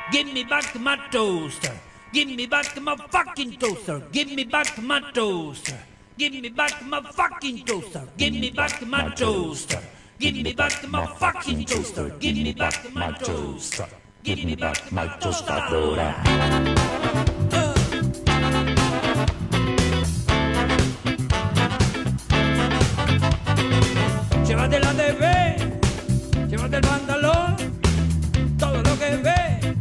Give me back my toaster. Give me back my fucking toaster. Give me back my toaster. Give me back my fucking toaster. Give me back my toaster. Give me back my fucking toaster. Give me back my toaster. Give me back my tostadora. Llévate la TV, llévate el pantalón, todo lo que ve,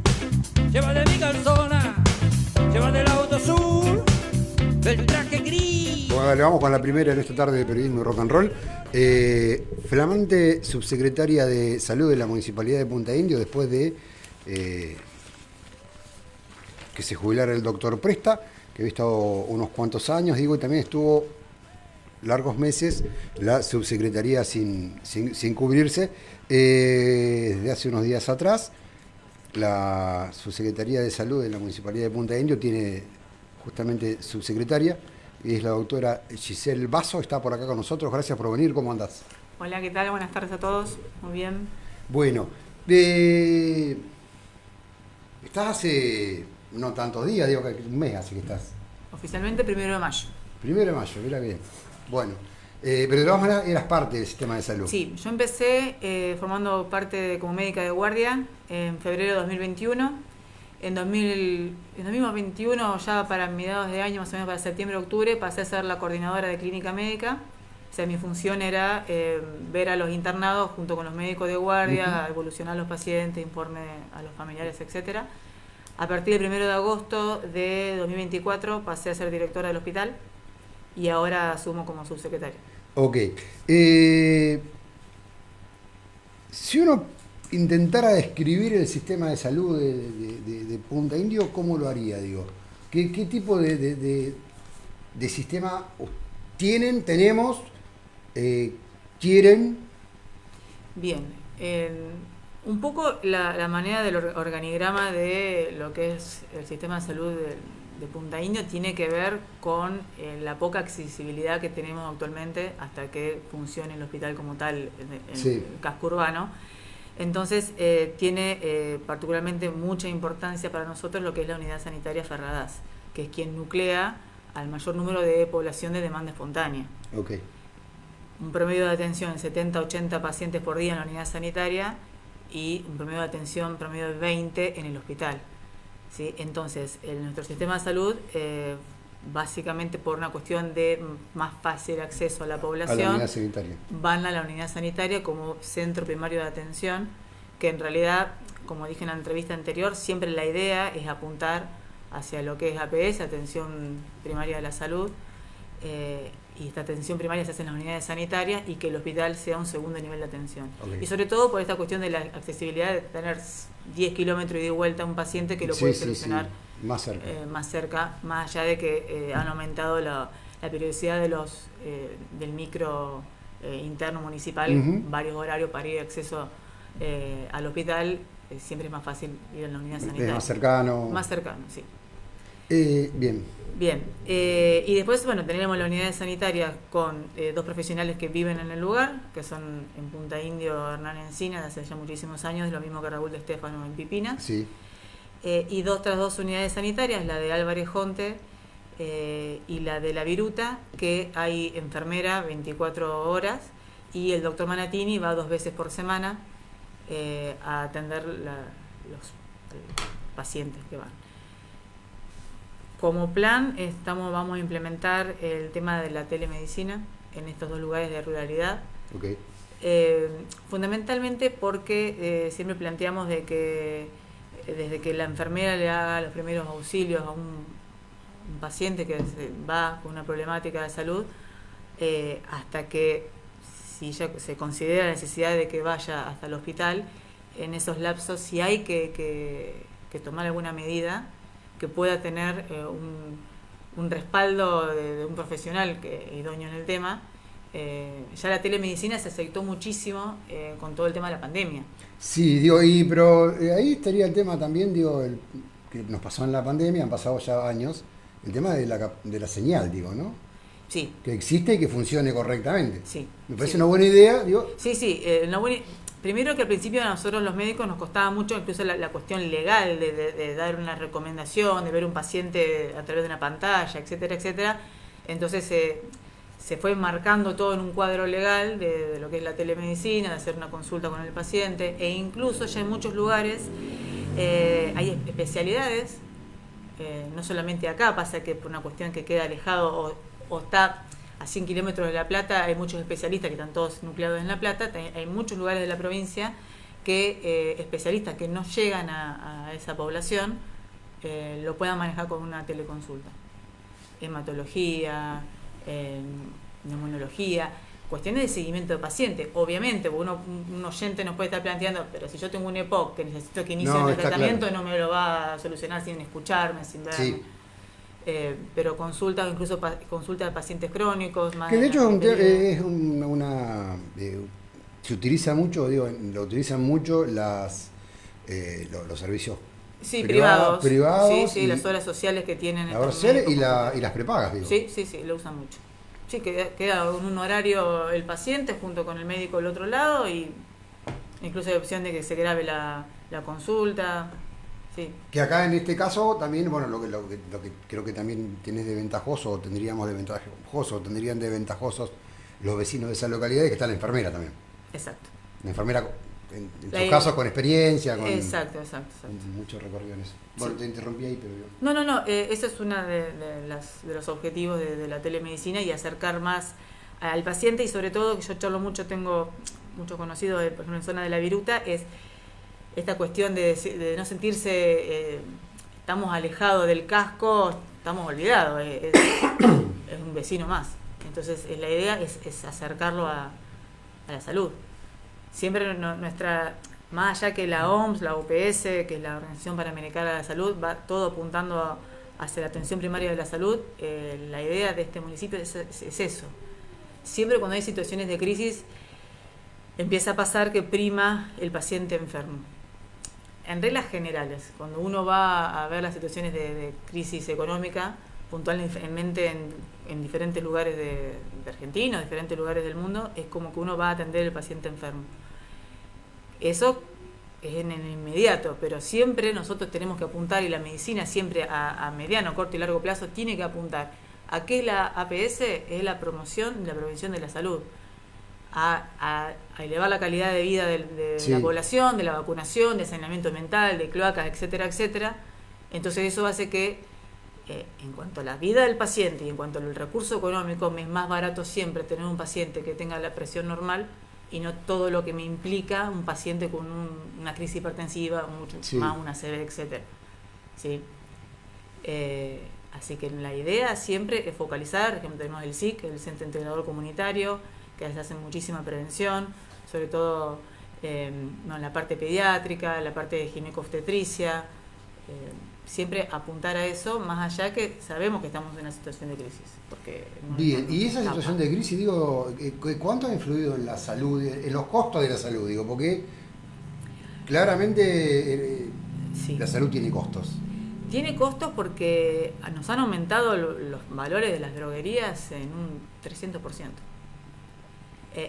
llévate mi calzona, llévate el auto azul, el traje gris. Bueno, dale, vamos con la primera en esta tarde de periodismo y rock and roll. Flamante subsecretaria de Salud de la Municipalidad de Punta Indio, después de que se jubilara el doctor Presta, que había estado unos cuantos años, digo, y también estuvo largos meses la subsecretaría sin cubrirse. Desde hace unos días atrás, la subsecretaría de Salud de la Municipalidad de Punta Indio tiene justamente subsecretaria, y es la doctora Giselle Basso, está por acá con nosotros. Gracias por venir, ¿cómo andás? Hola, ¿qué tal? Buenas tardes a todos. Muy bien. Bueno, estás hace no tantos días, digo que un mes hace que estás. Oficialmente 1 de mayo. 1 de mayo, mira bien. Bueno, pero de todas maneras eras parte del sistema de salud. Sí, yo empecé formando parte como médica de guardia en febrero de 2021. En 2021, ya para mediados de año, más o menos para septiembre-octubre, pasé a ser la coordinadora de clínica médica. O sea, mi función era ver a los internados junto con los médicos de guardia, evolucionar los pacientes, informe a los familiares, etcétera. A partir del 1 de agosto de 2024 pasé a ser directora del hospital y ahora asumo como subsecretaria. Ok. Si uno intentara describir el sistema de salud de Punta Indio, ¿cómo lo haría? Digo, ¿qué tipo de sistema tenemos, quieren? Bien, un poco la manera del organigrama de lo que es el sistema de salud de Punta Indio tiene que ver con la poca accesibilidad que tenemos actualmente hasta que funcione el hospital como tal en Sí. el casco urbano. Entonces tiene particularmente mucha importancia para nosotros lo que es la unidad sanitaria Ferradas, que es quien nuclea al mayor número de población de demanda espontánea. Okay. Un promedio de atención de 70-80 pacientes por día en la unidad sanitaria y un promedio de atención promedio de 20 en el hospital. ¿Sí? Entonces, en nuestro sistema de salud, básicamente por una cuestión de más fácil acceso a la población, A la unidad sanitaria. van a la unidad sanitaria como centro primario de atención, que en realidad, como dije en la entrevista anterior, siempre la idea es apuntar hacia lo que es APS, atención primaria de la salud, y esta atención primaria se hace en las unidades sanitarias y que el hospital sea un segundo nivel de atención. Okay. Y sobre todo por esta cuestión de la accesibilidad de tener 10 kilómetros y de vuelta a un paciente que lo puede solucionar más cerca. Más cerca, más allá de que han aumentado la periodicidad de del micro interno municipal, varios horarios para ir acceso al hospital, siempre es más fácil ir a la unidad sanitaria. Es más cercano. Más cercano, sí. Bien. Bien, y después, bueno, tenemos la unidad sanitaria con 2 profesionales que viven en el lugar, que son en Punta Indio Hernán Encina, de hace ya muchísimos años, lo mismo que Raúl de Estéfano en Pipina. Sí. Y otras 2 unidades sanitarias, la de Álvarez Jonte y la de La Viruta, que hay enfermera 24 horas y el doctor Manatini va 2 veces por semana a atender los pacientes que van. Como plan, vamos a implementar el tema de la telemedicina en estos 2 lugares de ruralidad. Okay. Fundamentalmente porque siempre planteamos de que desde que la enfermera le haga los primeros auxilios a un paciente que va con una problemática de salud, hasta que si ya se considera la necesidad de que vaya hasta el hospital, en esos lapsos si hay que tomar alguna medida que pueda tener un respaldo de un profesional idóneo en el tema. Ya la telemedicina se aceptó muchísimo con todo el tema de la pandemia. Sí, digo, pero ahí estaría el tema también, digo, que nos pasó en la pandemia, han pasado ya años, el tema de la señal, digo, ¿no? Sí. Que existe y que funcione correctamente. Sí. Me parece Sí. una buena idea, digo. Sí, sí. Primero que al principio a nosotros los médicos nos costaba mucho incluso la cuestión legal de dar una recomendación, de ver un paciente a través de una pantalla, etcétera, etcétera. Entonces se fue marcando todo en un cuadro legal de lo que es la telemedicina, de hacer una consulta con el paciente, e incluso ya en muchos lugares hay especialidades, no solamente acá, pasa que por una cuestión que queda alejado o está a 100 kilómetros de La Plata, hay muchos especialistas que están todos nucleados en La Plata, hay muchos lugares de la provincia que especialistas que no llegan a esa población lo puedan manejar con una teleconsulta. Hematología, neumonología, cuestiones de seguimiento de paciente. Obviamente, un oyente nos puede estar planteando, pero si yo tengo un EPOC que necesito que inicie un tratamiento, claro, no me lo va a solucionar sin escucharme, sin verme. Sí. Pero consulta, incluso consulta de pacientes crónicos. Más que de hecho es una se utiliza mucho, digo, lo utilizan mucho los servicios privados. Sí, las obras sociales que tienen. Las obras sociales y las prepagas, digo. Sí, lo usan mucho. Sí, queda en un horario el paciente junto con el médico del otro lado y incluso hay opción de que se grabe la consulta. Sí. Que acá en este caso también, bueno, lo que creo que también tienes de ventajoso, tendrían de ventajosos los vecinos de esa localidad, y que está la enfermera también. Exacto. La enfermera, en sus casos, con experiencia, con exacto. mucho recorrido en eso. Bueno, sí. Te interrumpí ahí, pero yo... No, ese es uno de los objetivos de la telemedicina, y acercar más al paciente, y sobre todo, que yo charlo mucho, tengo mucho conocido, por ejemplo, en zona de La Viruta, es esta cuestión de no sentirse, estamos alejados del casco, estamos olvidados, es un vecino más. Entonces la idea es acercarlo a la salud. Siempre más allá que la OMS, la OPS, que es la Organización Panamericana de la Salud, va todo apuntando hacia la atención primaria de la salud. La idea de este municipio es eso. Siempre cuando hay situaciones de crisis, empieza a pasar que prima el paciente enfermo. En reglas generales, cuando uno va a ver las situaciones de crisis económica, puntualmente en diferentes lugares de Argentina, diferentes lugares del mundo, es como que uno va a atender al paciente enfermo. Eso es en el inmediato, pero siempre nosotros tenemos que apuntar, y la medicina siempre a mediano, corto y largo plazo tiene que apuntar a que la APS es la promoción y la prevención de la salud. A elevar la calidad de vida de la población, de la vacunación, de saneamiento mental, de cloacas, etcétera, etcétera. Entonces eso hace que, en cuanto a la vida del paciente y en cuanto al recurso económico, me es más barato siempre tener un paciente que tenga la presión normal y no todo lo que me implica un paciente con una crisis hipertensiva, mucho más una ACV, etcétera. ¿Sí? Así que la idea siempre es focalizar. Por ejemplo, tenemos el SIC, el Centro Integrador Comunitario, que se hace muchísima prevención, sobre todo en la parte pediátrica, la parte de ginecobstetricia, siempre apuntar a eso, más allá que sabemos que estamos en una situación de crisis. Bien, y esa situación de crisis, digo, ¿cuánto ha influido en la salud, en los costos de la salud? Digo, porque claramente la salud tiene costos. Tiene costos porque nos han aumentado los valores de las droguerías en un 300%.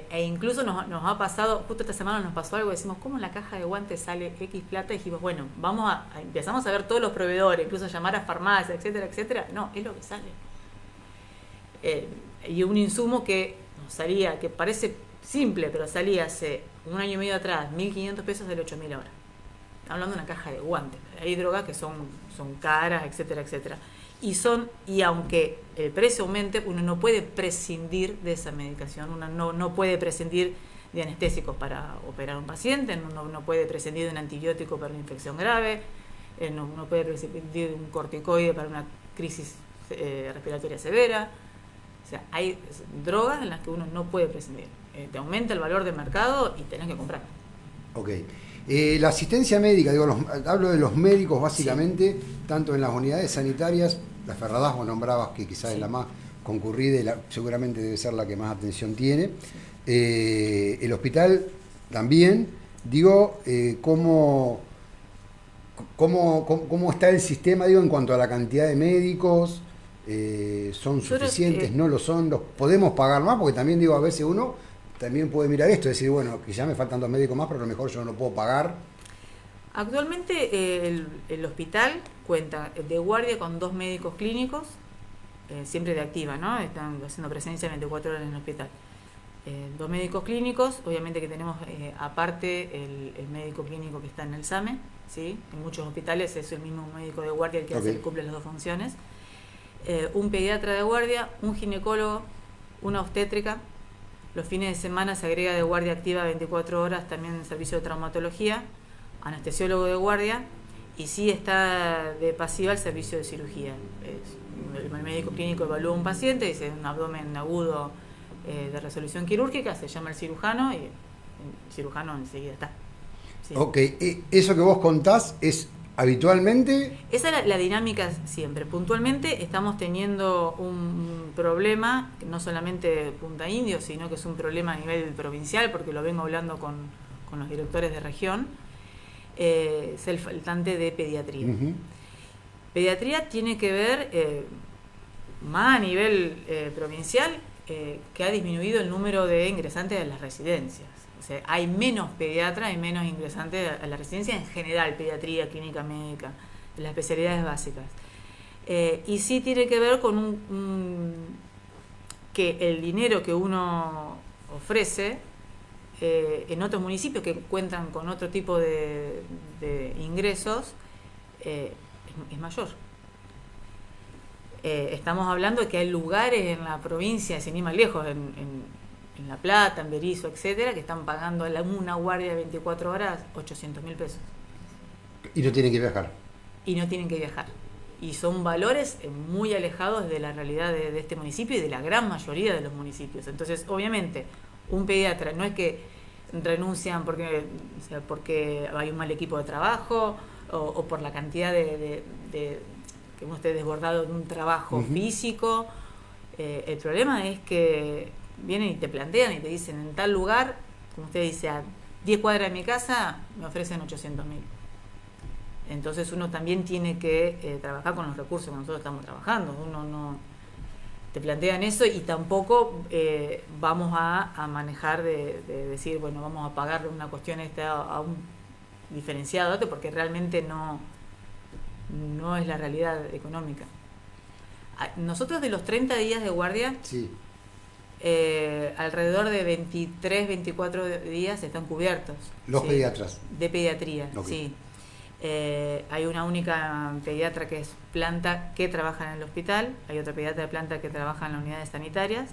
E incluso nos ha pasado, justo esta semana nos pasó algo, decimos, ¿cómo en la caja de guantes sale X plata? Y dijimos, bueno, empezamos a ver todos los proveedores, incluso llamar a farmacias, etcétera, etcétera. No, es lo que sale. Y un insumo que nos salía, que parece simple, pero salía hace un año y medio atrás, 1.500 pesos, de 8.000 ahora. Estamos hablando de una caja de guantes. Hay drogas que son caras, etcétera, etcétera. Y aunque el precio aumente, uno no puede prescindir de esa medicación, uno no puede prescindir de anestésicos para operar a un paciente, no puede prescindir de un antibiótico para una infección grave, no puede prescindir de un corticoide para una crisis respiratoria severa. O sea, hay drogas en las que uno no puede prescindir. Te aumenta el valor de mercado y tenés que comprar. Ok. La asistencia médica, hablo de los médicos básicamente, tanto en las unidades sanitarias, la Ferradas vos nombrabas que quizás es la más concurrida y seguramente debe ser la que más atención tiene. El hospital también, ¿cómo está el sistema, en cuanto a la cantidad de médicos? ¿Son Nosotros, suficientes? ¿No lo son? ¿Los podemos pagar más? Porque también digo, a veces uno también puede mirar esto, decir, bueno, que ya me faltan 2 médicos más, pero a lo mejor yo no lo puedo pagar. Actualmente el hospital cuenta de guardia con 2 médicos clínicos, siempre de activa, ¿no? Están haciendo presencia 24 horas en el hospital. 2 médicos clínicos, obviamente que tenemos aparte el médico clínico que está en el SAME, ¿sí? En muchos hospitales es el mismo médico de guardia el que hace, cumple las 2 funciones. Un pediatra de guardia, un ginecólogo, una obstétrica. Los fines de semana se agrega de guardia activa 24 horas también el servicio de traumatología, anestesiólogo de guardia, y sí está de pasiva el servicio de cirugía. El médico clínico evalúa un paciente, dice un abdomen agudo de resolución quirúrgica, se llama el cirujano y el cirujano enseguida está. Sí. Ok, eso que vos contás es habitualmente... Esa es la dinámica siempre. Puntualmente estamos teniendo un problema, no solamente Punta Indio, sino que es un problema a nivel provincial, porque lo vengo hablando con los directores de región, es el faltante de pediatría. Uh-huh. Pediatría tiene que ver, más a nivel provincial, que ha disminuido el número de ingresantes a las residencias. O sea, hay menos pediatras y menos ingresantes a la residencia en general, pediatría, clínica médica, las especialidades básicas. Y sí tiene que ver con que el dinero que uno ofrece en otros municipios que cuentan con otro tipo de ingresos es mayor. Estamos hablando de que hay lugares en la provincia, sin ir más lejos, en La Plata, en Berisso, etcétera, que están pagando una guardia de 24 horas 800.000 pesos. Y no tienen que viajar. Y no tienen que viajar. Y son valores muy alejados de la realidad de este municipio y de la gran mayoría de los municipios. Entonces, obviamente, un pediatra no es que renuncian porque hay un mal equipo de trabajo o por la cantidad de que uno esté desbordado de un trabajo físico. El problema es que vienen y te plantean y te dicen, en tal lugar, como usted dice, a 10 cuadras de mi casa me ofrecen 800.000. Entonces uno también tiene que trabajar con los recursos que nosotros estamos trabajando. Uno no te plantean eso y tampoco vamos a manejar de decir, bueno, vamos a pagarle una cuestión a un diferenciado, porque realmente no es la realidad económica. Nosotros de los 30 días de guardia, sí. Alrededor de 23, 24 días están cubiertos. Los ¿sí? Pediatras. De pediatría, Okay. sí. Hay una única pediatra que es planta que trabaja en el hospital, hay otra pediatra de planta que trabaja en las unidades sanitarias,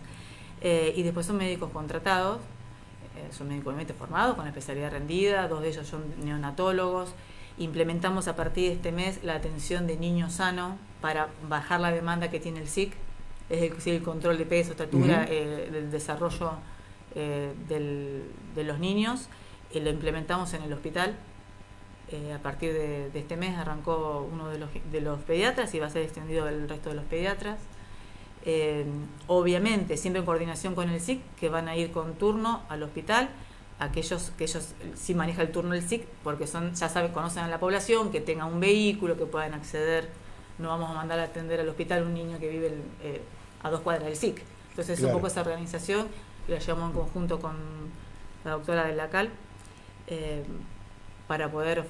y después son médicos contratados, son médicamente formados con especialidad rendida, 2 de ellos son neonatólogos. Implementamos a partir de este mes la atención de niño sano para bajar la demanda que tiene el SIC, es decir, el control de peso, estatura, del desarrollo de los niños. Lo implementamos en el hospital. A partir de este mes arrancó uno de los pediatras y va a ser extendido el resto de los pediatras. Obviamente, siempre en coordinación con el SIC, que van a ir con turno al hospital. Aquellos que ellos sí maneja el turno del SIC, porque ya saben, conocen a la población, que tengan un vehículo, que puedan acceder. No vamos a mandar a atender al hospital un niño que vive a 2 cuadras del SIC. Entonces, claro, un poco esa organización la llevamos en conjunto con la doctora de la CAL para poder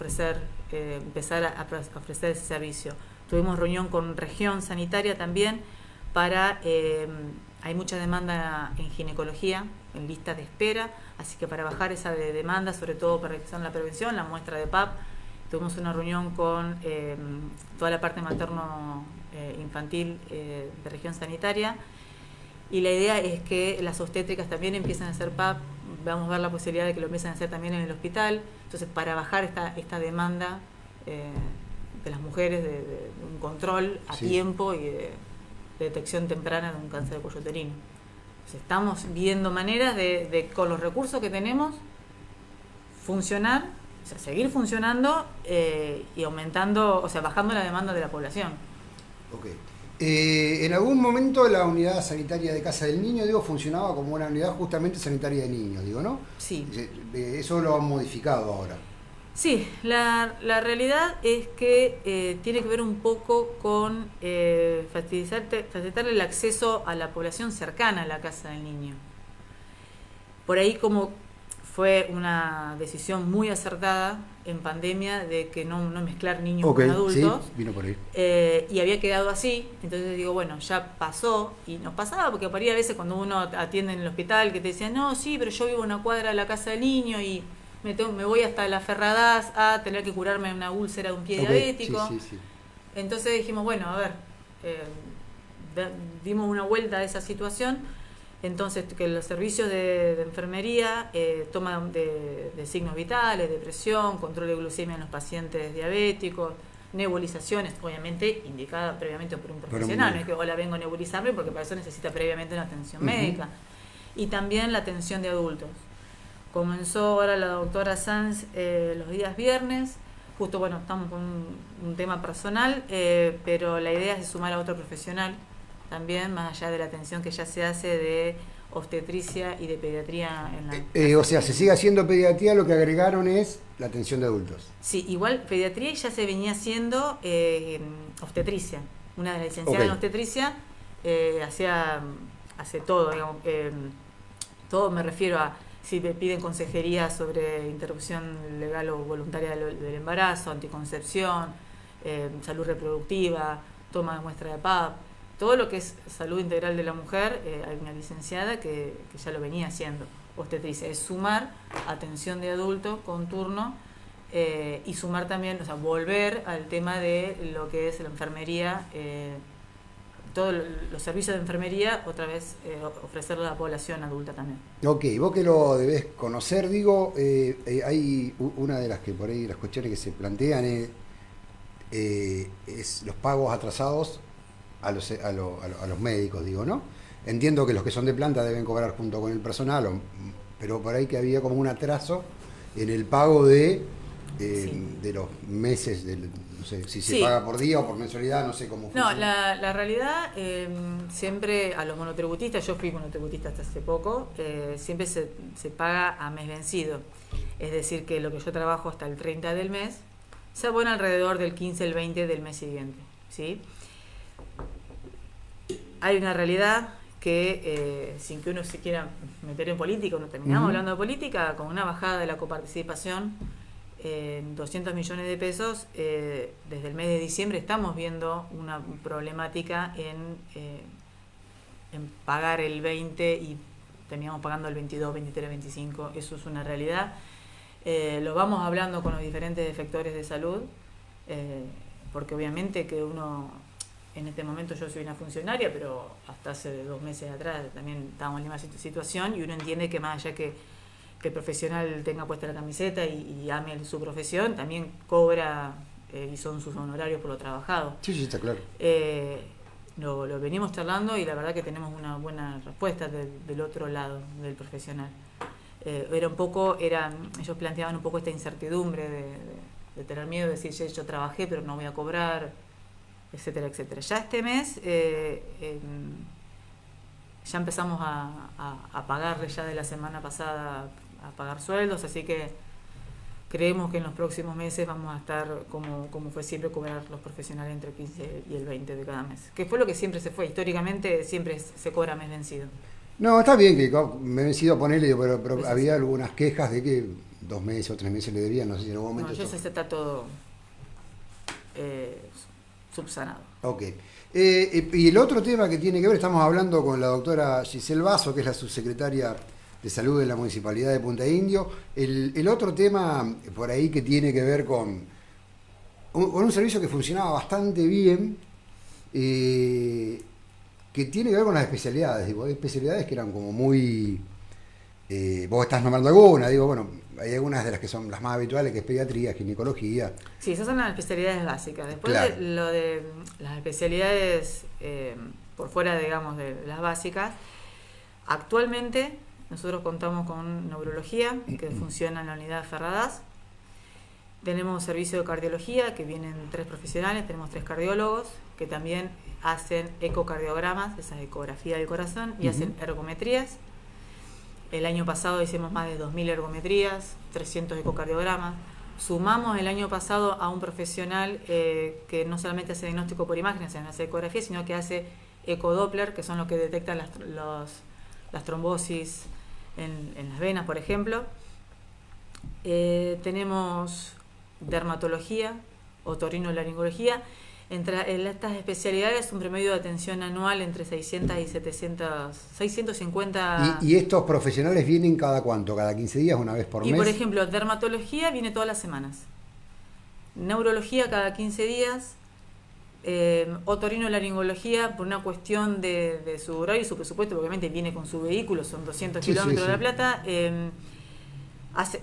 empezar a ofrecer ese servicio. Tuvimos reunión con región sanitaria también hay mucha demanda en ginecología, en listas de espera, así que para bajar esa demanda, sobre todo para que sea la prevención, la muestra de PAP, tuvimos una reunión con toda la parte materno-infantil de región sanitaria, y la idea es que las obstétricas también empiecen a hacer PAP, vamos a ver la posibilidad de que lo empiecen a hacer también en el hospital. Entonces, para bajar esta demanda de las mujeres, de un control a tiempo y de detección temprana de un cáncer de cuello uterino. Entonces, estamos viendo maneras de con los recursos que tenemos, funcionar, o sea, seguir funcionando y aumentando, o sea, bajando la demanda de la población. Ok. En algún momento la unidad sanitaria de Casa del Niño, funcionaba como una unidad justamente sanitaria de niños, ¿no? Sí. Eso lo han modificado ahora. Sí, la realidad es que tiene que ver un poco con facilitarle el acceso a la población cercana a la casa del niño. Por ahí como fue una decisión muy acertada en pandemia de que no mezclar niños con adultos. Sí, vino por ahí. Y había quedado así, entonces digo, bueno, ya pasó, y nos pasaba, porque por ahí a veces cuando uno atiende en el hospital que te decían, no, sí, pero yo vivo a una cuadra de la casa del niño y me voy hasta la Ferradas a tener que curarme una úlcera de un pie diabético. Sí. Entonces dijimos, bueno, a ver, dimos una vuelta a esa situación. Entonces, que los servicios de enfermería toman de signos vitales, de presión, control de glucemia en los pacientes diabéticos, nebulizaciones, obviamente indicada previamente por un profesional, no es que hola vengo a nebulizarme, porque para eso necesita previamente una atención médica. Y también la atención de adultos. Comenzó ahora la doctora Sanz los días viernes, justo bueno, estamos con un tema personal, pero la idea es sumar a otro profesional también, más allá de la atención que ya se hace de obstetricia y de pediatría en la o sea, se sigue haciendo pediatría, lo que agregaron es la atención de adultos. Sí, igual pediatría ya se venía haciendo obstetricia. Una de las licenciadas en obstetricia hace todo, digamos, todo me refiero a si me piden consejería sobre interrupción legal o voluntaria del embarazo, anticoncepción, salud reproductiva, toma de muestra de PAP, todo lo que es salud integral de la mujer, hay una licenciada que ya lo venía haciendo, obstetricia, es sumar atención de adulto con turno y sumar también, o sea, volver al tema de lo que es la enfermería, todos los servicios de enfermería, otra vez ofrecerlo a la población adulta también. Ok, vos que lo debés conocer, digo, hay una de las que por ahí las cuestiones que se plantean es los pagos atrasados a los médicos, digo, ¿no? Entiendo que los que son de planta deben cobrar junto con el personal, pero por ahí que había como un atraso en el pago de los meses, no sé si se paga por día o por mensualidad, no sé cómo funciona. No, la realidad, siempre a los monotributistas, yo fui monotributista hasta hace poco, siempre se paga a mes vencido. Es decir, que lo que yo trabajo hasta el 30 del mes, se abona alrededor del 15, el 20 del mes siguiente, ¿sí? Hay una realidad que, sin que uno se quiera meter en política, no terminamos hablando de política, con una bajada de la coparticipación en 200 millones de pesos, desde el mes de diciembre estamos viendo una problemática en pagar el 20 y terminamos pagando el 22, 23, 25, eso es una realidad. Lo vamos hablando con los diferentes efectores de salud, porque obviamente que uno... En este momento yo soy una funcionaria, pero hasta hace 2 meses atrás también estábamos en la misma situación y uno entiende que más allá que el profesional tenga puesta la camiseta y ame su profesión, también cobra y son sus honorarios por lo trabajado. Sí, está claro. Lo venimos charlando y la verdad que tenemos una buena respuesta del otro lado del profesional. Ellos planteaban un poco esta incertidumbre de tener miedo de decir, yo trabajé pero no voy a cobrar, etcétera, etcétera. Ya este mes ya empezamos a pagarle ya de la semana pasada a pagar sueldos, así que creemos que en los próximos meses vamos a estar como fue siempre, cobrar los profesionales entre el 15 y el 20 de cada mes, que fue lo que siempre se fue, históricamente siempre se cobra mes vencido. No, está bien que me he vencido a ponerle, pero Pues había sí. algunas quejas de que 2 meses o 3 meses le debían, no sé si en algún momento... No, eso está todo subsanado. Ok. Y el otro tema que tiene que ver, estamos hablando con la doctora Giselle Basso, que es la subsecretaria de Salud de la Municipalidad de Punta Indio. El otro tema por ahí que tiene que ver con un servicio que funcionaba bastante bien, que tiene que ver con las especialidades. Digo, hay especialidades que eran como muy... vos estás nombrando alguna, digo, bueno, hay algunas de las que son las más habituales, que es pediatría, ginecología. Sí, esas son las especialidades básicas. Después Claro. lo de las especialidades por fuera, digamos, de las básicas, actualmente nosotros contamos con neurología, que funciona en la unidad Ferradas. Tenemos servicio de cardiología, que vienen 3 profesionales, tenemos 3 cardiólogos, que también hacen ecocardiogramas, esa ecografía del corazón, y hacen ergometrías. El año pasado hicimos más de 2.000 ergometrías, 300 ecocardiogramas. Sumamos el año pasado a un profesional que no solamente hace diagnóstico por imágenes, hace ecografía, sino que hace ecodoppler, que son los que detectan las trombosis en las venas, por ejemplo. Tenemos dermatología, otorrinolaringología. Entre estas especialidades, un promedio de atención anual entre 600 y 650. ¿Y estos profesionales vienen cada cuánto? ¿Cada 15 días? ¿Una vez por mes? Y por ejemplo, dermatología viene todas las semanas. Neurología cada 15 días. Otorrinolaringología, por una cuestión de su horario y su presupuesto, obviamente viene con su vehículo, son 200 kilómetros de La Plata. Hace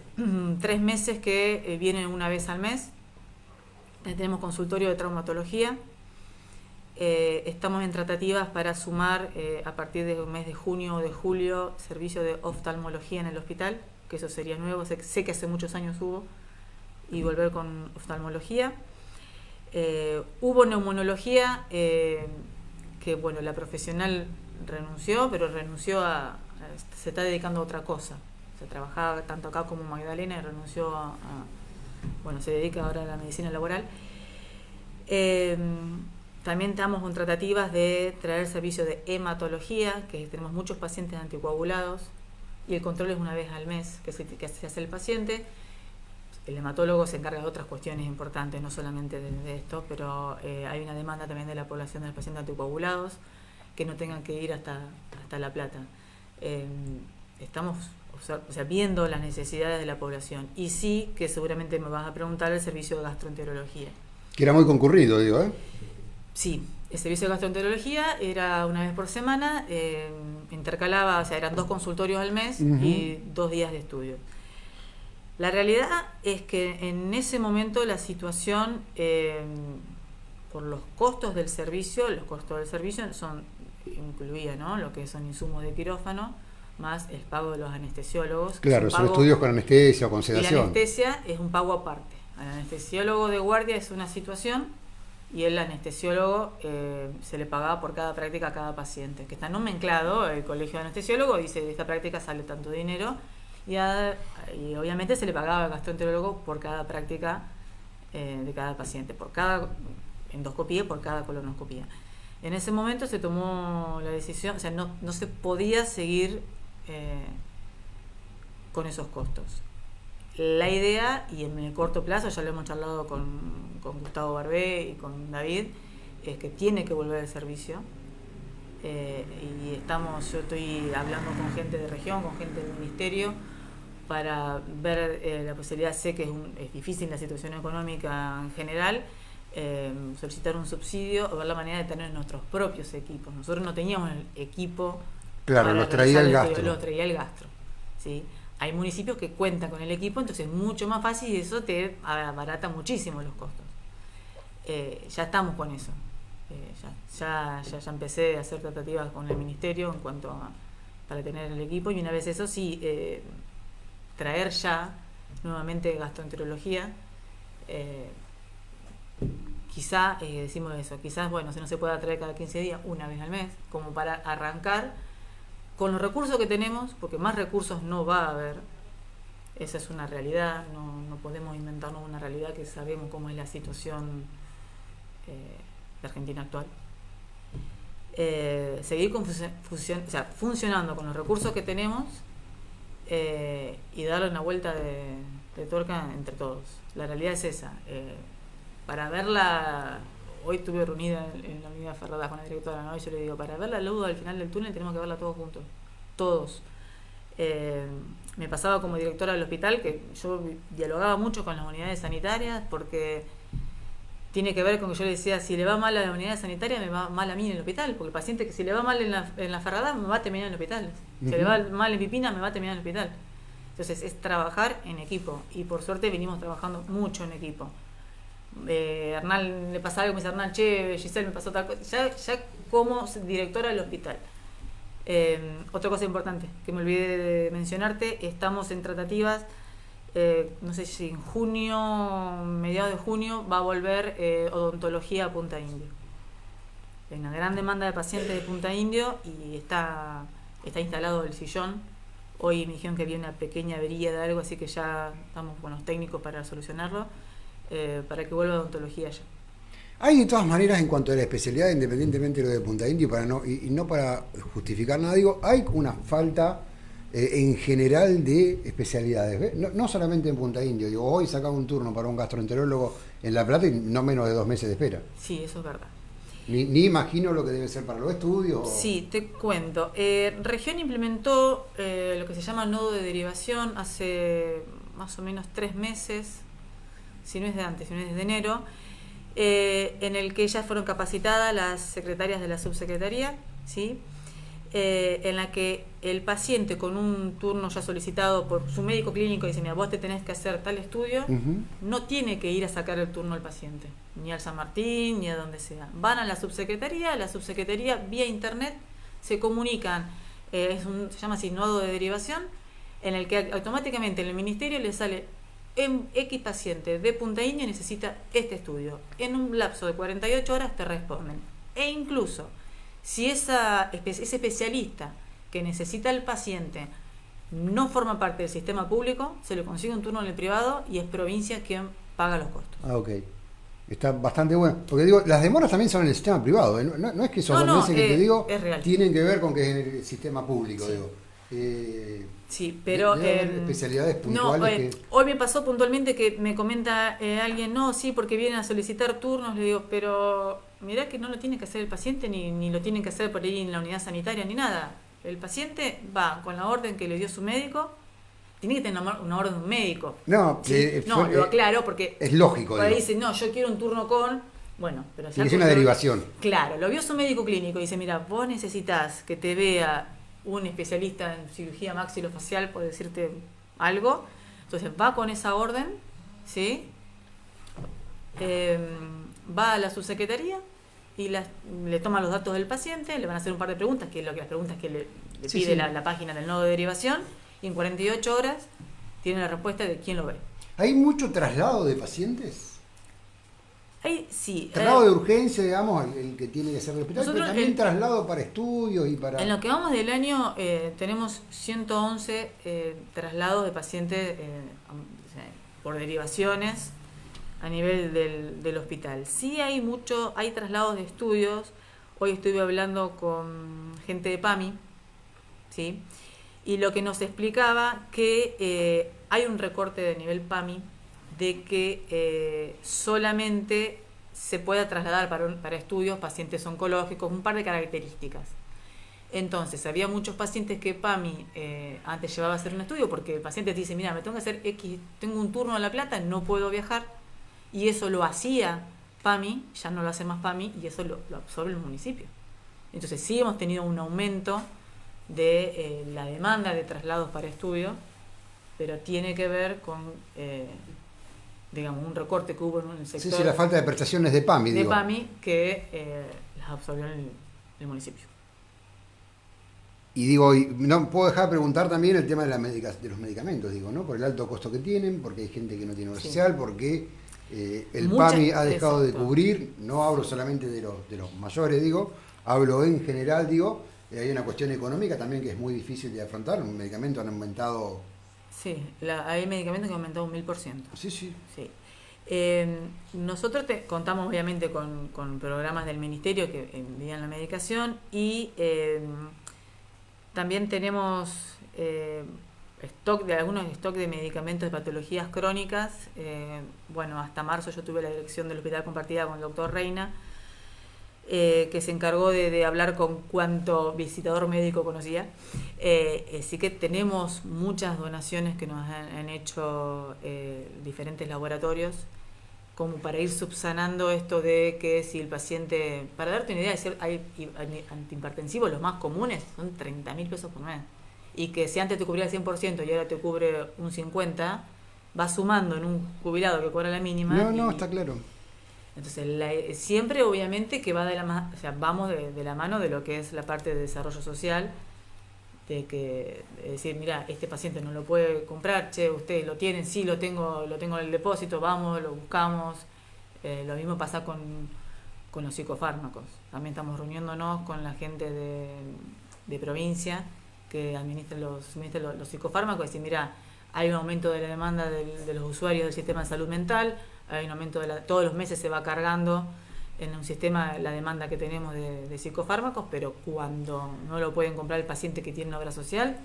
3 meses que vienen una vez al mes. Tenemos consultorio de traumatología. Estamos en tratativas para sumar a partir del mes de junio o de julio servicio de oftalmología en el hospital, que eso sería nuevo, sé que hace muchos años hubo, y volver con oftalmología. Hubo neumonología, que bueno, la profesional renunció, pero se está dedicando a otra cosa. Se trabajaba tanto acá como Magdalena y renunció bueno, se dedica ahora a la medicina laboral. También estamos con tratativas de traer servicio de hematología, que tenemos muchos pacientes anticoagulados y el control es una vez al mes que se hace el paciente. El hematólogo se encarga de otras cuestiones importantes, no solamente de esto, pero hay una demanda también de la población de los pacientes anticoagulados que no tengan que ir hasta La Plata. Estamos viendo las necesidades de la población. Y sí, que seguramente me vas a preguntar, el servicio de gastroenterología. Que era muy concurrido, digo, ¿eh? Sí, el servicio de gastroenterología era una vez por semana, intercalaba, o sea, eran 2 consultorios al mes y 2 días de estudio. La realidad es que en ese momento la situación, por los costos del servicio, incluía, ¿no?, lo que son insumos de quirófano, más el pago de los anestesiólogos. Claro, son estudios con anestesia o con sedación. Y la anestesia es un pago aparte. Al anestesiólogo de guardia es una situación y el anestesiólogo se le pagaba por cada práctica a cada paciente, que está nomenclado. El colegio de anestesiólogos dice: de esta práctica sale tanto dinero, y obviamente se le pagaba al gastroenterólogo por cada práctica de cada paciente, por cada endoscopía, por cada colonoscopía. En ese momento se tomó la decisión, o sea, no se podía seguir con esos costos. La idea, y en el corto plazo, ya lo hemos charlado con Gustavo Barbé y con David, es que tiene que volver el servicio. Y yo estoy hablando con gente de región, con gente del ministerio, para ver la posibilidad. Sé que es difícil la situación económica en general, solicitar un subsidio o ver la manera de tener nuestros propios equipos. Nosotros no teníamos el equipo. Claro, los traía el gastro. Los traía el gastro, ¿sí? Hay municipios que cuentan con el equipo, entonces es mucho más fácil y eso te abarata muchísimo los costos. Ya estamos con eso. Ya empecé a hacer tratativas con el ministerio en cuanto para tener el equipo, y una vez eso sí, traer ya nuevamente gastroenterología. Quizá decimos eso, quizás, bueno, no se pueda traer cada 15 días, una vez al mes, como para arrancar con los recursos que tenemos, porque más recursos no va a haber. Esa es una realidad, no podemos inventarnos una realidad, que sabemos cómo es la situación de Argentina actual. Seguir funcionando con los recursos que tenemos, y darle una vuelta de tuerca entre todos. La realidad es esa. Para verla, hoy estuve reunida en la unidad Ferradas con la directora, ¿no? Y yo le digo: para ver la luz al final del túnel tenemos que verla todos juntos, todos. Me pasaba como directora del hospital que yo dialogaba mucho con las unidades sanitarias, porque tiene que ver con que yo le decía: si le va mal a la unidad sanitaria, me va mal a mí en el hospital, porque el paciente, que si le va mal en la Ferradas, me va a terminar en el hospital. Si le va mal en Pipina, me va a terminar en el hospital. Entonces es trabajar en equipo, y por suerte venimos trabajando mucho en equipo. Hernán le pasa algo, me dice Hernán: che, Giselle, me pasó tal cosa. Ya como directora del hospital. Otra cosa importante que me olvidé de mencionarte: estamos en tratativas, no sé si en junio, mediados de junio, va a volver odontología a Punta Indio. Hay una gran demanda de pacientes de Punta Indio y está instalado el sillón Hoy me dijeron que había una pequeña avería de algo, así que ya estamos con los técnicos para solucionarlo, para que vuelva a odontología ya. Hay de todas maneras, en cuanto a la especialidad, independientemente de lo de Punta Indio, y no para justificar nada, digo, hay una falta en general de especialidades, ¿ves? No solamente en Punta Indio, digo, hoy sacaba un turno para un gastroenterólogo en La Plata y no menos de 2 meses de espera. Sí, eso es verdad. Ni imagino lo que debe ser para los estudios. Sí, te cuento. Región implementó lo que se llama nodo de derivación hace más o menos 3 meses, si no es de antes, si no es de enero, en el que ya fueron capacitadas las secretarias de la subsecretaría, ¿sí? En la que el paciente con un turno ya solicitado por su médico clínico dice, mira, vos te tenés que hacer tal estudio, no tiene que ir a sacar el turno al paciente, ni al San Martín, ni a donde sea. Van a la subsecretaría vía internet se comunican, se llama así nodo de derivación, en el que automáticamente en el ministerio le sale en X paciente de Punta Indio necesita este estudio. En un lapso de 48 horas te responden. E incluso, si ese especialista que necesita el paciente no forma parte del sistema público, se le consigue un turno en el privado y es provincia quien paga los costos. Ah, ok. Está bastante bueno. Porque digo, las demoras también son en el sistema privado. No es que esos 2 meses que te digo tienen que ver con que es en el sistema público. Sí. Digo. Sí, pero especialidades puntuales hoy me pasó puntualmente que me comenta alguien, no, sí, porque vienen a solicitar turnos, le digo, pero mirá que no lo tiene que hacer el paciente, ni lo tienen que hacer por ahí en la unidad sanitaria, ni nada. El paciente va con la orden que le dio su médico, tiene que tener una orden de un médico. No, ¿sí? No, lo aclaro porque es lógico. Por ahí dice, no, yo quiero un turno con... Bueno, pero tiene que ser una derivación. Claro, lo vio su médico clínico y dice, mira, vos necesitas que te vea un especialista en cirugía maxilofacial, por decirte algo, entonces va con esa orden, ¿sí? Va a la subsecretaría y le toma los datos del paciente, le van a hacer un par de preguntas, que es las preguntas que le pide la página del nodo de derivación, y en 48 horas tiene la respuesta de quién lo ve. ¿Hay mucho traslado de pacientes? Sí. Traslado de urgencia, digamos, el que tiene que ser del hospital, pero también traslado para estudios y para... En lo que vamos del año tenemos 111 traslados de pacientes por derivaciones a nivel del hospital. Sí hay traslados de estudios. Hoy estuve hablando con gente de PAMI, ¿sí? Y lo que nos explicaba que hay un recorte de nivel PAMI de que solamente se pueda trasladar para estudios pacientes oncológicos, un par de características. Entonces, había muchos pacientes que PAMI antes llevaba a hacer un estudio porque el paciente te dice, mira, me tengo que hacer X, tengo un turno en La Plata, no puedo viajar, y eso lo hacía PAMI, ya no lo hace más PAMI, y eso lo absorbe el municipio. Entonces, sí hemos tenido un aumento de la demanda de traslados para estudio, pero tiene que ver con... digamos, un recorte que hubo en el sector... Sí, la falta de prestaciones de PAMI, de PAMI que las absorbió el municipio. Y digo, no puedo dejar de preguntar también el tema de los medicamentos, digo, ¿no? Por el alto costo que tienen, porque hay gente que no tiene obra social, porque el PAMI ha dejado de cubrir, no hablo solamente de los mayores, digo, hablo en general, digo, hay una cuestión económica también que es muy difícil de afrontar, los medicamentos han aumentado... Sí, hay medicamentos que han aumentado un 1000%. Sí. Nosotros contamos obviamente con programas del ministerio que envían la medicación y también tenemos algunos stock de medicamentos de patologías crónicas. Hasta marzo yo tuve la dirección del hospital compartida con el doctor Reina, que se encargó de hablar con cuánto visitador médico conocía. Así que tenemos muchas donaciones que nos han hecho diferentes laboratorios, como para ir subsanando esto de que si el paciente, para darte una idea, hay antihipertensivos, los más comunes son 30.000 pesos por mes, y que si antes te cubría el 100% y ahora te cubre un 50%, va sumando en un jubilado que cobra la mínima. Está claro. Entonces, siempre obviamente que va vamos de la mano de lo que es la parte de desarrollo social, de decir, mira, este paciente no lo puede comprar, ustedes lo tienen, sí, lo tengo en el depósito, vamos, lo buscamos. Lo mismo pasa con los psicofármacos. También estamos reuniéndonos con la gente de provincia que administra los psicofármacos, decir, mira, hay un aumento de la demanda de los usuarios del sistema de salud mental, hay un aumento todos los meses se va cargando en un sistema la demanda que tenemos de psicofármacos, pero cuando no lo pueden comprar el paciente que tiene una obra social,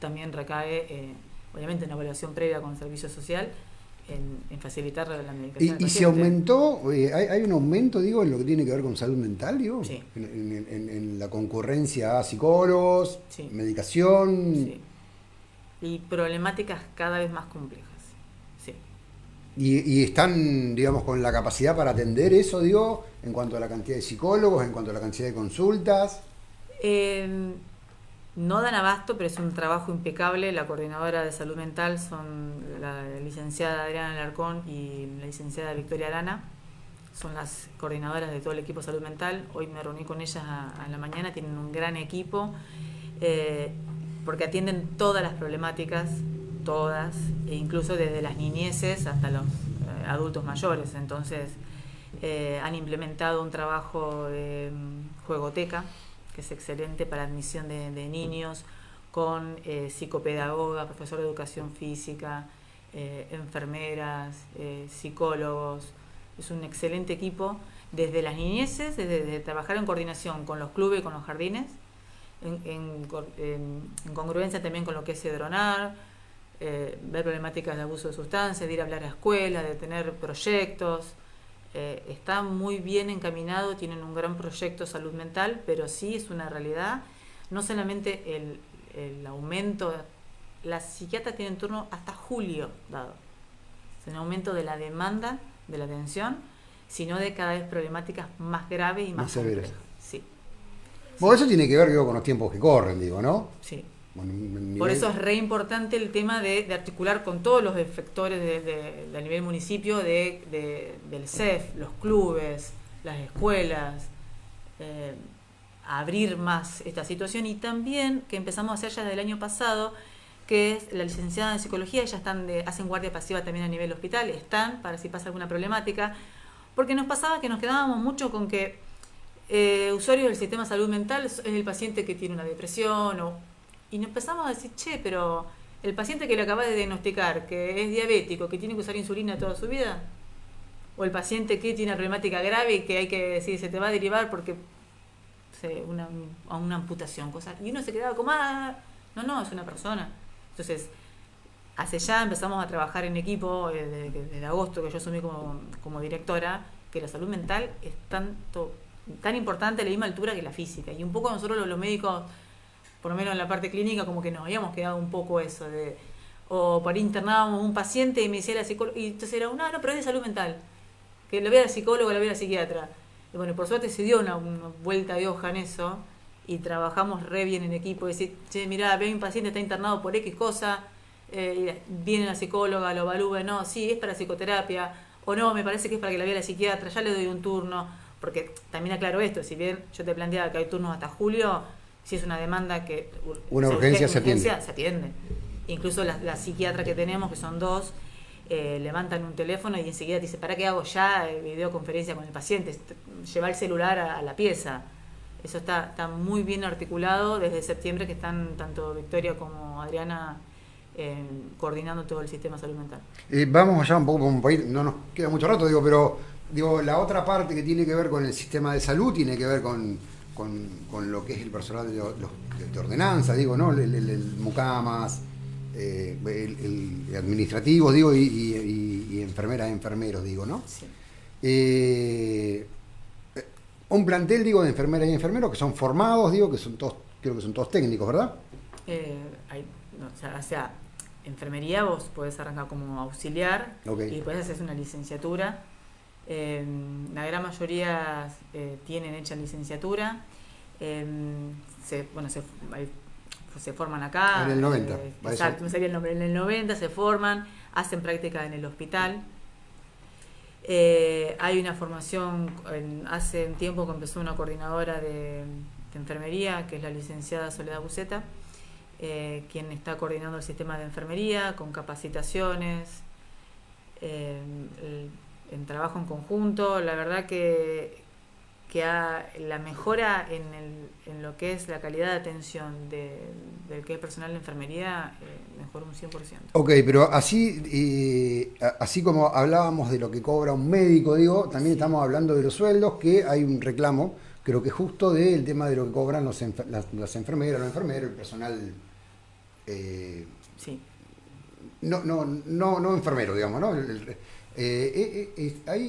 también recae, obviamente, una evaluación previa con el servicio social en facilitar la medicación. ¿Y se aumentó, hay un aumento, digo, en lo que tiene que ver con salud mental, digo? Sí. En la concurrencia a psicólogos, sí. medicación. Sí. Y problemáticas cada vez más complejas. Sí. Y están, digamos, con la capacidad para atender eso, digo, en cuanto a la cantidad de psicólogos, en cuanto a la cantidad de consultas. No dan abasto, pero es un trabajo impecable. La coordinadora de salud mental son la licenciada Adriana Alarcón y la licenciada Victoria Arana. Son las coordinadoras de todo el equipo de salud mental. Hoy me reuní con ellas a la mañana, tienen un gran equipo, porque atienden todas las problemáticas, todas, e incluso desde las niñeces hasta los adultos mayores. Entonces, han implementado un trabajo de juegoteca, que es excelente para admisión de niños, con psicopedagoga, profesor de educación física, enfermeras, psicólogos. Es un excelente equipo, desde las niñeces, desde trabajar en coordinación con los clubes y con los jardines, en congruencia también con lo que es Cedronar, ver problemáticas de abuso de sustancias, de ir a hablar a escuelas, de tener proyectos. Está muy bien encaminado, tienen un gran proyecto salud mental, pero sí es una realidad, no solamente el aumento, las psiquiatras tienen turno hasta julio dado, es un aumento de la demanda de la atención, sino de cada vez problemáticas más graves y más severas. Sí. Bueno, eso tiene que ver, digo, con los tiempos que corren, digo, ¿no? Sí. Bueno, Por eso es re importante el tema de articular con todos los efectores de nivel municipio, del CEF, los clubes, las escuelas, abrir más esta situación, y también que empezamos a hacer ya desde el año pasado, que es la licenciada en psicología, ellas hacen guardia pasiva también a nivel hospital, están para si pasa alguna problemática, porque nos pasaba que nos quedábamos mucho con que usuarios del sistema de salud mental es el paciente que tiene una depresión y nos empezamos a decir, che, pero el paciente que le acabas de diagnosticar, que es diabético, que tiene que usar insulina toda su vida, o el paciente que tiene una problemática grave y que hay que decir, se te va a derivar porque a una amputación, y uno se quedaba como, no, es una persona. Entonces, hace ya empezamos a trabajar en equipo, desde agosto que yo asumí como directora, que la salud mental es tan importante a la misma altura que la física, y un poco nosotros los médicos, por lo menos en la parte clínica, como que nos habíamos quedado un poco eso o por ahí internábamos un paciente y me decía la psicóloga, y entonces era no, pero es de salud mental, que lo vea la psicóloga, lo vea la psiquiatra. Y bueno, por suerte se dio una vuelta de hoja en eso, y trabajamos re bien en equipo, decir, che, mirá, ve un paciente está internado por X cosa, viene la psicóloga, lo evalúa, no, sí, es para psicoterapia, o no, me parece que es para que la vea la psiquiatra, ya le doy un turno, porque también aclaro esto, si bien yo te planteaba que hay turnos hasta julio, si es una demanda que... Una urgencia se atiende. Incluso la psiquiatra que tenemos, que son dos, levantan un teléfono y enseguida te dice, ¿para qué hago ya videoconferencia con el paciente? Lleva el celular a la pieza. Eso está muy bien articulado desde septiembre, que están tanto Victoria como Adriana coordinando todo el sistema de salud mental. Vamos allá un poco, no nos queda mucho rato, pero la otra parte que tiene que ver con el sistema de salud tiene que ver con lo que es el personal de ordenanza, ¿no? El mucamas, el administrativo, y enfermeras, enfermeros, ¿no? Sí. Un plantel, de enfermeras y enfermeros que son formados, que son todos, creo que son todos técnicos, ¿verdad? O sea, enfermería vos podés arrancar como auxiliar, okay, y después haces una licenciatura. La gran mayoría tienen hecha licenciatura, se forman acá. En el 90. Exacto, me salía el nombre. En el 90 se forman, hacen práctica en el hospital. Hay una formación, hace un tiempo que empezó una coordinadora de enfermería, que es la licenciada Soledad Buceta, quien está coordinando el sistema de enfermería con capacitaciones, en trabajo en conjunto. La verdad que la mejora en lo que es la calidad de atención del que es personal de enfermería mejoró un 100%. Ok, pero así como hablábamos de lo que cobra un médico, digo, también estamos hablando de los sueldos, que hay un reclamo, creo que justo del tema de lo que cobran las enfermeras, los enfermeros, el personal... Sí. No enfermero, digamos, ¿no?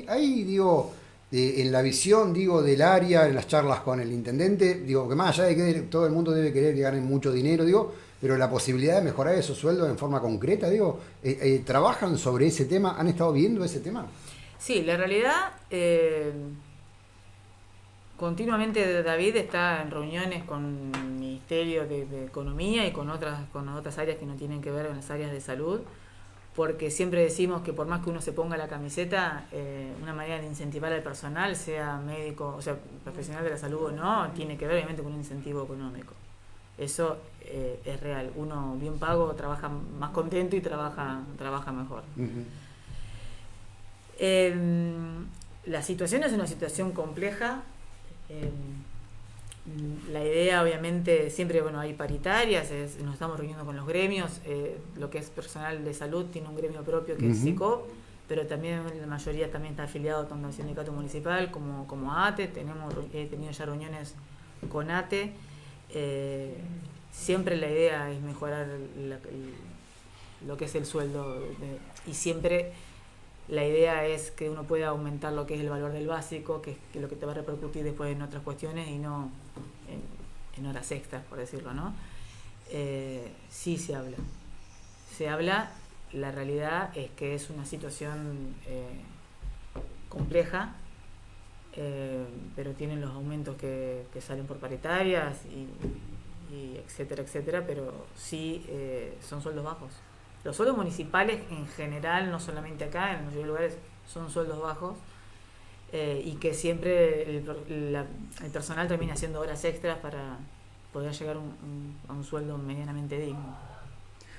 Ahí digo, en la visión, digo, del área, en las charlas con el intendente, digo, que más allá de que todo el mundo debe querer que ganen mucho dinero, digo, pero la posibilidad de mejorar esos sueldos en forma concreta, digo, ¿trabajan sobre ese tema? ¿Han estado viendo ese tema? Sí, la realidad, continuamente David está en reuniones con el Ministerio de Economía y con otras áreas que no tienen que ver con las áreas de salud, porque siempre decimos que por más que uno se ponga la camiseta, una manera de incentivar al personal, sea médico, o sea, profesional de la salud o no, tiene que ver obviamente con un incentivo económico. Eso es real. Uno bien pago trabaja más contento y trabaja mejor. Uh-huh. La situación es una situación compleja. La idea obviamente siempre, bueno, hay paritarias, nos estamos reuniendo con los gremios, lo que es personal de salud tiene un gremio propio que es SICOP, pero también la mayoría también está afiliado tanto al sindicato municipal como a ATE. He tenido ya reuniones con ATE. Siempre la idea es mejorar lo que es el sueldo y siempre la idea es que uno pueda aumentar lo que es el valor del básico, que es lo que te va a repercutir después en otras cuestiones y no en horas extras, por decirlo, ¿no? Sí se habla, la realidad es que es una situación compleja, pero tienen los aumentos que salen por paritarias y etcétera, pero sí son sueldos bajos. Los sueldos municipales en general, no solamente acá, en la mayoría de lugares, son sueldos bajos y que siempre el personal termina haciendo horas extras para poder llegar a un sueldo medianamente digno.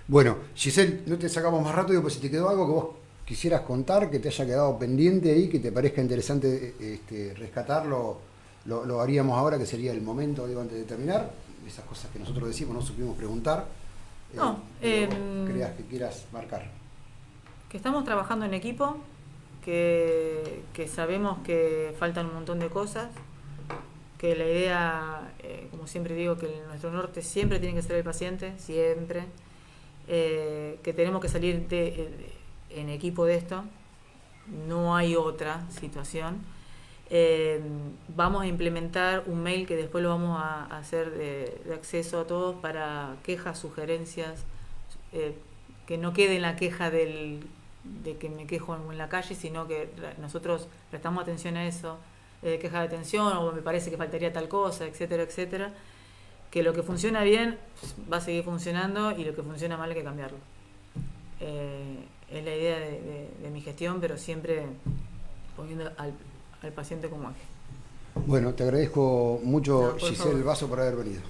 Bueno, Giselle, no te sacamos más rato, pues si te quedó algo que vos quisieras contar, que te haya quedado pendiente ahí, que te parezca interesante rescatarlo, lo haríamos ahora, que sería el momento, digo, antes de terminar. Esas cosas que nosotros decimos, no supimos preguntar. Creas que quieras marcar. Que estamos trabajando en equipo, que sabemos que faltan un montón de cosas, que la idea, como siempre digo, que nuestro norte siempre tiene que ser el paciente, siempre, que tenemos que salir en equipo de esto, no hay otra situación. Vamos a implementar un mail que después lo vamos a hacer de acceso a todos para quejas, sugerencias, que no quede en la queja de que me quejo en la calle, sino que nosotros prestamos atención a eso, queja de atención o me parece que faltaría tal cosa, etcétera, que lo que funciona bien va a seguir funcionando y lo que funciona mal hay que cambiarlo. Es la idea de mi gestión, pero siempre poniendo al paciente como eje. Bueno, te agradezco mucho, No, Giselle Basso, por haber venido.